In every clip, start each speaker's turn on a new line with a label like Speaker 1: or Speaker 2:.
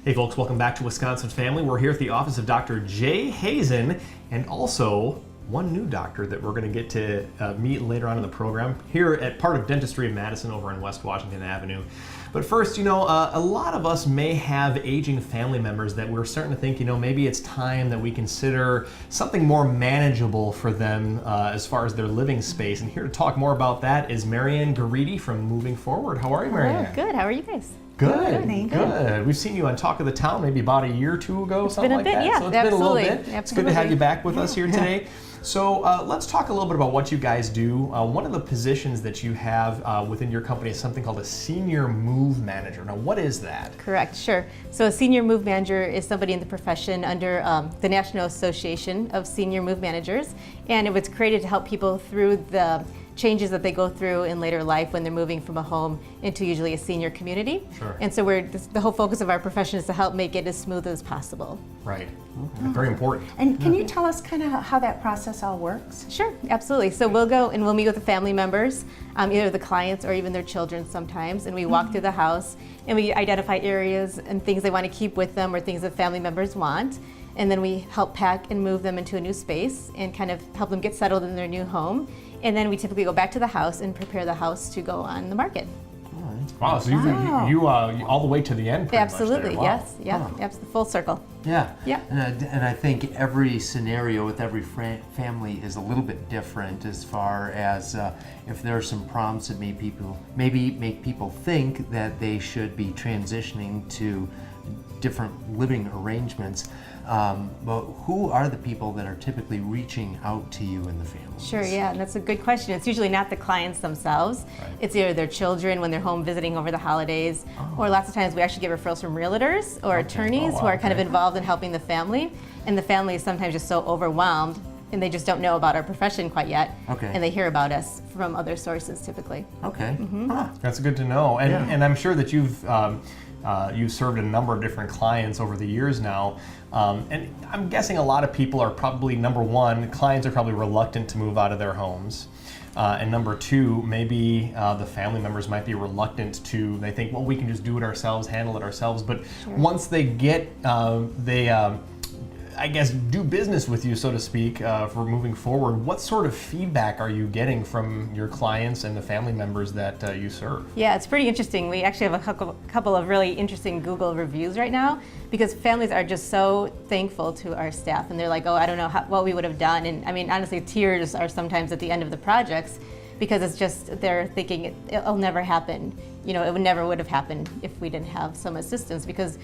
Speaker 1: Hey folks, welcome back to Wisconsin Family. We're here at the office of Dr. Jay Hazen, and also one new doctor that we're going to get to meet later on in the program here at part of Dentistry in Madison over on West Washington Avenue. But first, a lot of us may have aging family members that we're starting to think, maybe it's time that we consider something more manageable for them as far as their living space. And here to talk more about that is Marianne Garidi from Moving Forward. How are you, Marianne?
Speaker 2: Hello, good. How are you guys?
Speaker 1: Good. We've seen you on Talk of the Town maybe about a year or two ago, something like that.
Speaker 2: Yeah,
Speaker 1: so it's
Speaker 2: absolutely.
Speaker 1: been a little bit.
Speaker 2: Absolutely.
Speaker 1: It's good to have you back with us here today. So let's talk a little bit about what you guys do. One of the positions that you have within your company is something called a Senior Move Manager. Now, what is that?
Speaker 2: Correct, sure. So a Senior Move Manager is somebody in the profession under the National Association of Senior Move Managers, and it was created to help people through the changes that they go through in later life when they're moving from a home into usually a senior community.
Speaker 1: Sure.
Speaker 2: And so the whole focus of our profession is to help make it as smooth as possible.
Speaker 1: Right. Very important.
Speaker 3: And can you tell us kind of how that process all works?
Speaker 2: Sure, absolutely. So we'll go and we'll meet with the family members, either the clients or even their children sometimes, and we walk through the house and we identify areas and things they want to keep with them or things that family members want. And then we help pack and move them into a new space and kind of help them get settled in their new home. And then we typically go back to the house and prepare the house to go on the market.
Speaker 1: Wow, so you all the way to the end pretty
Speaker 2: Absolutely,
Speaker 1: much there. Wow.
Speaker 2: yes, full circle.
Speaker 4: Yeah.
Speaker 2: Yeah.
Speaker 4: And I think every scenario with every family is a little bit different as far as if there are some problems that maybe make people think that they should be transitioning to different living arrangements. But who are the people that are typically reaching out to you in the family?
Speaker 2: Sure, yeah, and that's a good question. It's usually not the clients themselves.
Speaker 1: Right.
Speaker 2: It's either their children when they're home visiting over the holidays, or lots of times we actually get referrals from realtors or attorneys who are kind of involved in helping the family, and the family is sometimes just so overwhelmed and they just don't know about our profession quite yet, and they hear about us from other sources typically.
Speaker 4: Okay.
Speaker 1: That's good to know. And I'm sure that you've served a number of different clients over the years now. And I'm guessing a lot of people are probably, number one, clients are probably reluctant to move out of their homes. And number two, maybe the family members might be reluctant they think, well, we can just do it ourselves, handle it ourselves. But once they get, I guess, do business with you, so to speak, for moving forward, what sort of feedback are you getting from your clients and the family members that you serve?
Speaker 2: Yeah, it's pretty interesting. We actually have a couple of really interesting Google reviews right now because families are just so thankful to our staff, and they're like, oh, I don't know what we would have done. And I mean, honestly, tears are sometimes at the end of the projects because it's just, they're thinking it'll never happen. It would have happened if we didn't have some assistance, because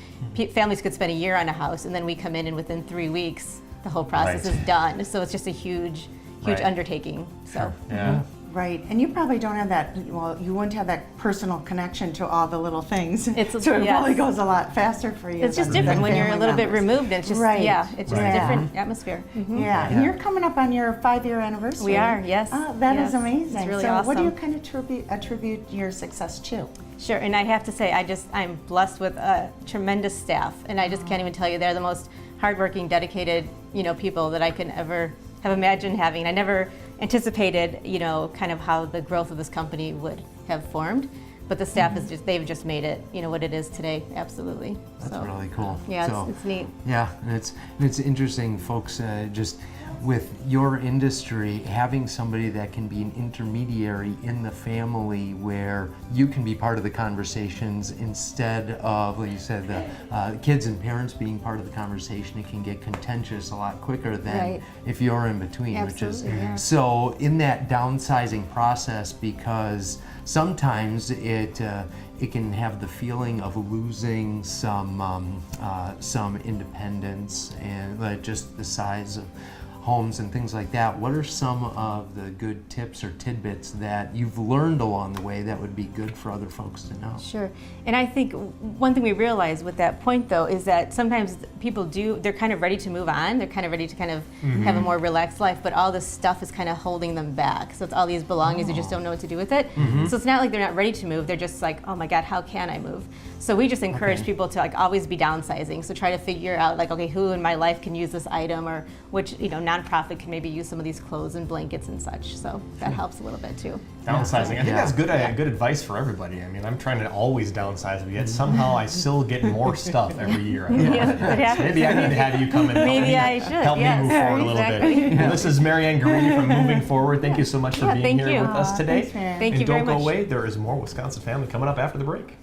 Speaker 2: families could spend a year on a house and then we come in and within 3 weeks the whole process is done. So it's just a huge undertaking. So.
Speaker 1: Yeah.
Speaker 3: Right, and you probably don't have that, well, you wouldn't have that personal connection to all the little things. So it probably goes a lot faster for you.
Speaker 2: It's just different when you're a little bit removed. It's just, it's just a different atmosphere.
Speaker 3: Yeah, and you're coming up on your 5-year anniversary.
Speaker 2: We are, yes.
Speaker 3: That is amazing.
Speaker 2: It's really
Speaker 3: so
Speaker 2: awesome.
Speaker 3: What do you kind of attribute your success to?
Speaker 2: Sure, and I have to say, I'm blessed with a tremendous staff, and I just can't even tell you, they're the most hardworking, dedicated, people that I can ever have imagined having. I never anticipated, kind of how the growth of this company would have formed, but the staff is they've just made it, what it is today. Absolutely.
Speaker 4: That's really cool.
Speaker 2: Yeah, it's neat.
Speaker 4: Yeah, and it's interesting, folks, just with your industry, having somebody that can be an intermediary in the family where you can be part of the conversations instead of, like you said, the kids and parents being part of the conversation. It can get contentious a lot quicker than if you're in between.
Speaker 2: Absolutely,
Speaker 4: so in that downsizing process, because sometimes it can have the feeling of losing some independence and just the size of homes and things like that. What are some of the good tips or tidbits that you've learned along the way that would be good for other folks to know?
Speaker 2: Sure. And I think one thing we realize with that point, though, is that sometimes people they're kind of ready to move on. They're kind of ready to kind of have a more relaxed life, but all this stuff is kind of holding them back. So it's all these belongings, you just don't know what to do with it. So it's not like they're not ready to move. They're just like, oh my God, how can I move? So we just encourage people to always be downsizing. So try to figure out okay, who in my life can use this item, or which, nonprofit can maybe use some of these clothes and blankets and such. So that helps a little bit too.
Speaker 1: Downsizing. I think that's good advice for everybody. I mean, I'm trying to always downsize, but yet somehow I still get more stuff every year. So maybe I need to have you come and help me move forward a little bit. Well, this is Marianne Guarini from Moving Forward. Thank you so much for being here with us today.
Speaker 3: Thanks,
Speaker 2: Thank you very much.
Speaker 1: And don't go away. There is more Wisconsin Family coming up after the break.